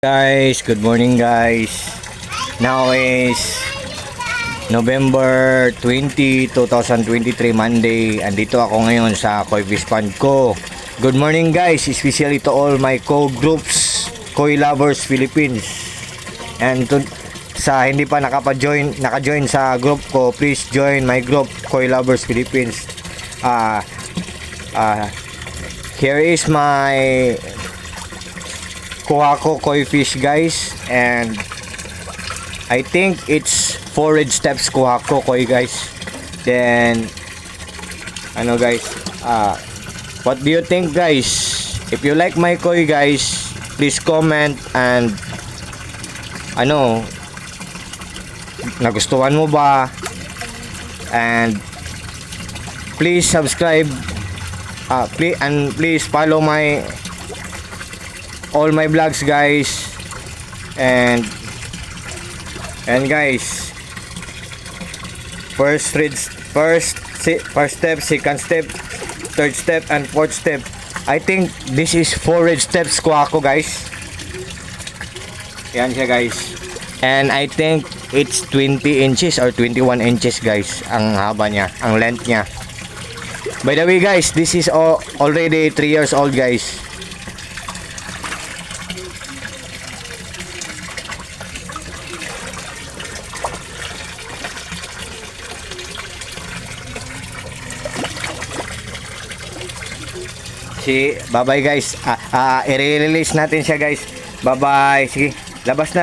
Guys, good morning guys. Now is November 20, 2023 Monday. Andito ako ngayon sa Koi Fish Pond ko. Good morning guys, especially to all my co-groups, Koi Lovers Philippines. And sa hindi pa naka-join sa group ko, please join my group Koi Lovers Philippines. Here is my kuha ko koi fish guys, and I think it's 4 red steps kuha ko koi guys. Then guys, what do you think guys? If you like my koi guys, please comment, and nagustuhan mo ba, and please subscribe, please follow all my vlogs guys, and guys, first step, second step, third step, and fourth step. I think this is 4 red steps ko ako guys. Yan siya guys, and I think it's 20 inches or 21 inches guys ang haba niya, ang length niya. By the way guys, this is already 3 years old guys. Bye bye guys. I-release natin siya guys. Bye bye. Sige. Labas na.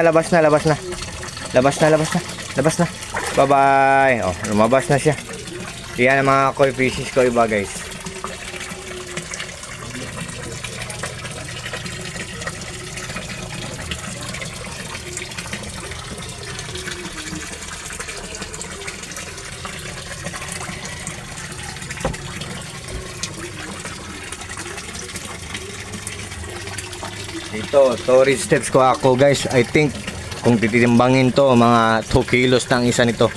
Bye bye. Oh, lumabas na siya. Yan ang mga koi fishes ko iba guys. Dito, 2 red steps ko ako guys. I think kung titimbangin to, mga 2 kilos ng isa nito.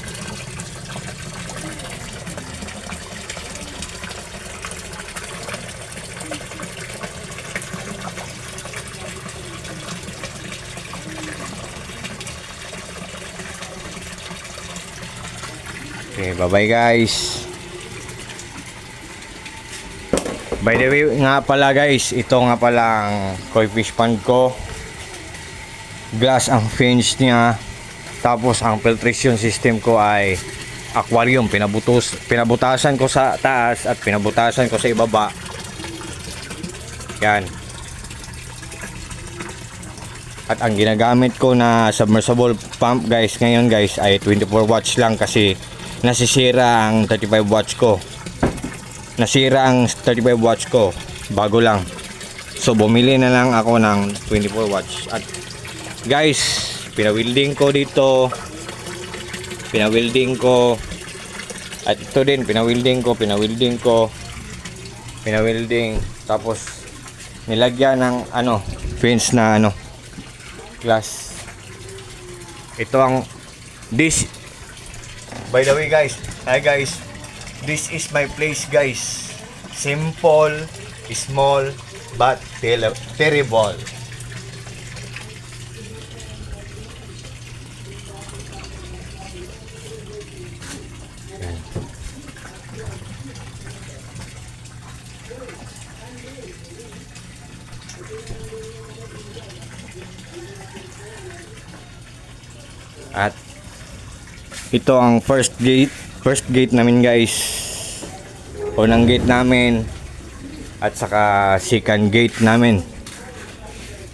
Okay, bye bye guys. By the way nga pala guys, ito nga pala ang koi fish pond ko. Glass ang fence niya. Tapos ang filtration system ko ay aquarium. Pinabutasan ko sa taas at pinabutasan ko sa ibaba. Yan. At ang ginagamit ko na submersible pump guys ngayon guys ay 24 watts lang, kasi nasisira ang 35 watts ko. Nasira ang 35 watts ko, bago lang. So bumili na lang ako ng 24 watts. At guys, pinawilding ko dito. At ito din, pinawilding. Tapos nilagyan ng fence na glass. Ito ang by the way guys, hi guys, this is my place guys. Simple, small, but terrible. At ito ang first gate namin guys. Unang gate namin at saka second gate namin.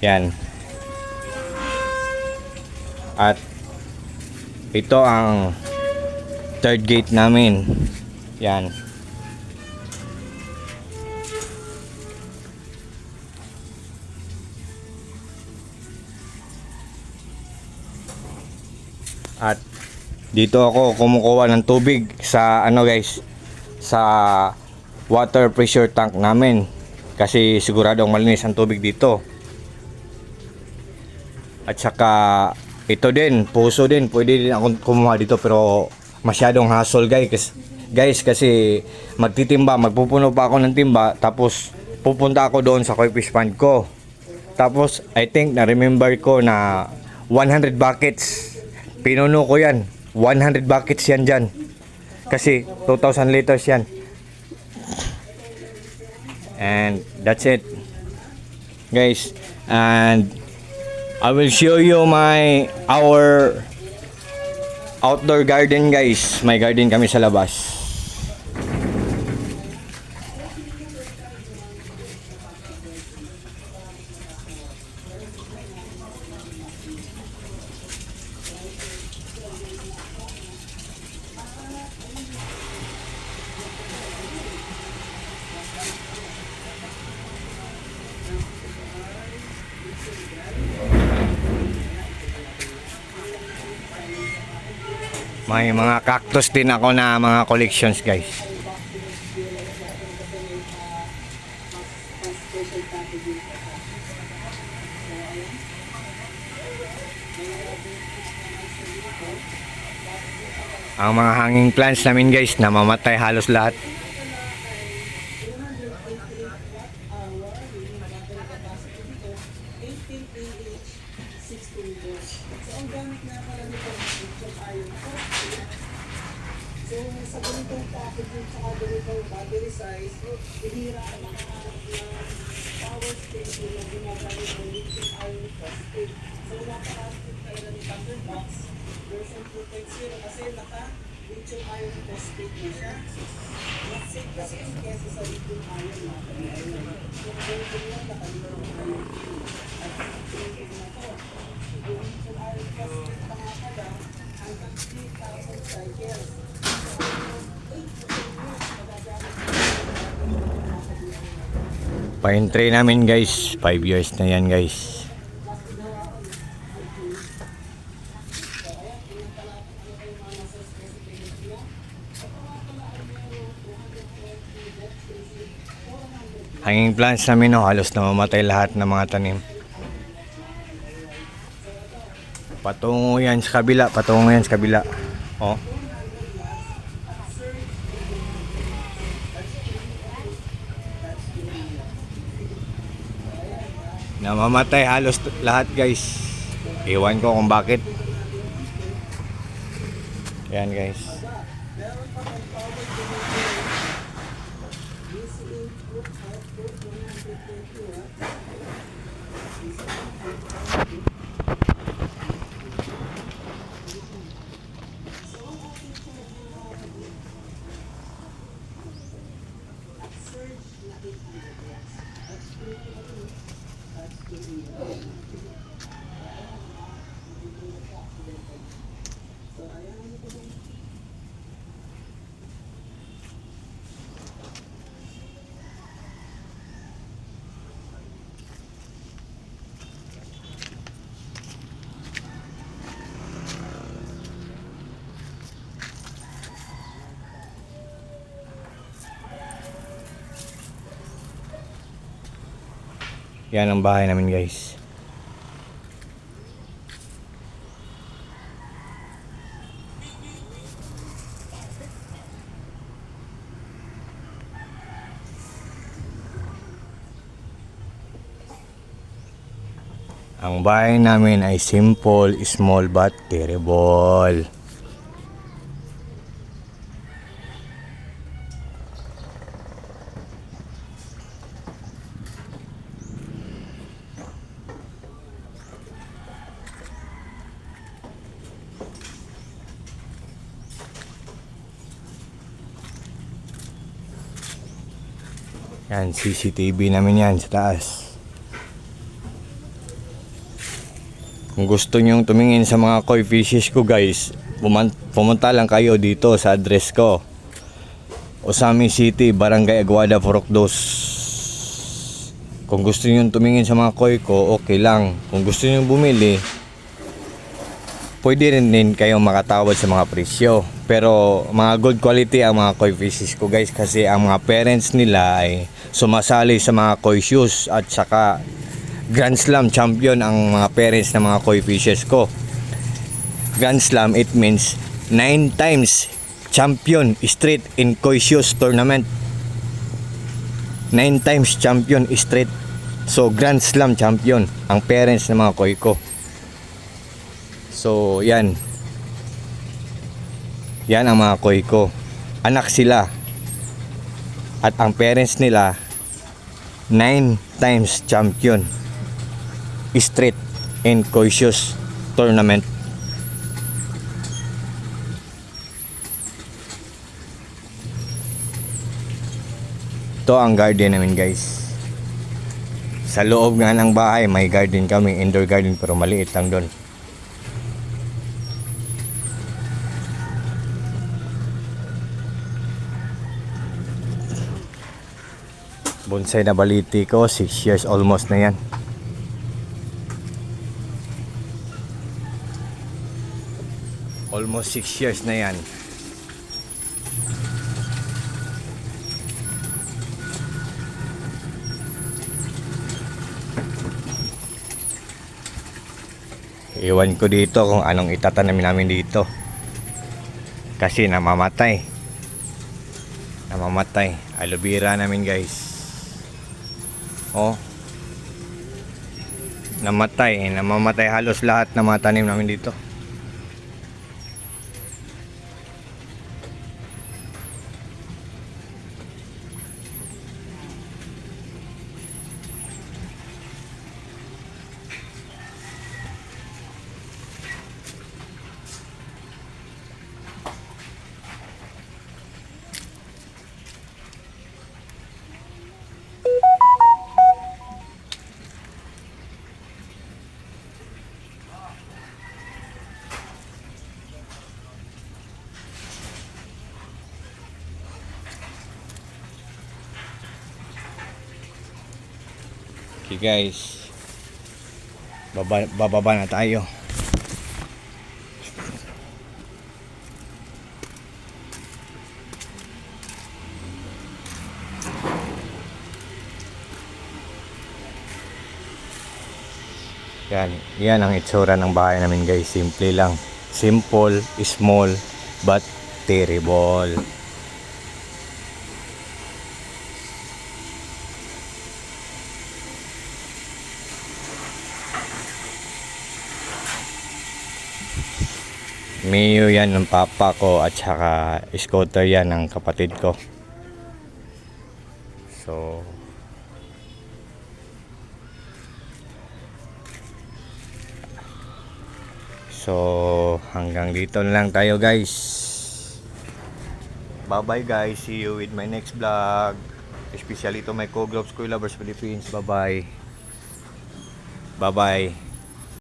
Yan. At ito ang third gate namin. Yan. At dito ako kumukuha ng tubig sa guys, sa water pressure tank namin, kasi siguradong malinis ang tubig dito. At saka ito din, puso din, pwede din ako kumuha dito, pero masyadong hassle guys, kasi magpupuno pa ako ng timba, tapos pupunta ako doon sa koi fish pond ko. Tapos, I think, na-remember ko na 100 buckets. Pinuno ko yan. 100 buckets yan dyan. Kasi, 2,000 liters yan. And, that's it. Guys, and I will show you our outdoor garden, guys. May garden kami sa labas. May mga cactus din ako na mga collections, guys. Ang mga hanging plants namin, guys, namamatay halos lahat. So, sa ganitong packaging sa ganitong battery size, bihira ang makahanap ng power station na ginagamit ng lithium iron phosphate. So, naparastic tayo ng Thunderbox version 2.0 kasi naka-lithium iron phosphate na siya. Mas safe kasi yung kesa sa lithium iron na. So, ganito lang naka-lithium iron. At lithium na to. Yung lithium iron phosphate pa nga pala, hanggang 3,000 cycles. Pa-entry namin, guys, 5 years na yan, guys. Hanging plants namin, no, halos namamatay lahat ng mga tanim. Patungo yan sa kabila, patungo yan sa kabila. Oh. Namamatay halos lahat, guys. Ewan ko kung bakit. Yan, guys. Yan ang bahay namin, guys. Ang bahay namin ay simple, small but terrible. Yan, CCTV namin yan sa taas. Kung gusto nyong tumingin sa mga koi fishes ko, guys, pumunta lang kayo dito sa address ko. Osami City, Barangay Aguada, Purok 2. Kung gusto nyong tumingin sa mga koi ko, okay lang. Kung gusto nyong bumili, pwede rin din kayong makatawad sa mga presyo. Pero mga good quality ang mga koi fishes ko, guys, kasi ang mga parents nila ay sumasali sa mga koi shoes at saka Grand Slam champion ang mga parents ng mga koi fishes ko. Grand Slam, it means 9 times champion straight in koi shoes tournament. 9 times champion straight. So Grand Slam champion ang parents ng mga koy ko. So yan. Yan ang mga koy ko. Anak sila. At ang parents nila 9 times champion street and koi shoes tournament. Ito ang garden namin guys. Sa loob nga ng bahay may garden kami, indoor garden, pero maliit lang doon. Bonsai na baliti ko, 6 years almost na yan. Almost 6 years na yan. Iwan ko dito kung anong itatanim namin dito. Kasi namamatay. Namamatay. Aloe vera namin guys. Oh. Namatay. Namamatay halos lahat ng mga tanim namin dito. Okay guys, bababa na tayo. Yan ang itsura ng bahay namin guys. Simple lang. Simple, small, but terrible. Mio yan ng papa ko at saka scooter yan ng kapatid ko. So hanggang dito na lang tayo guys. Bye bye guys. See you with my next vlog. Especially to my co-groups, Koy Lovers Philippines. Bye bye. Bye bye.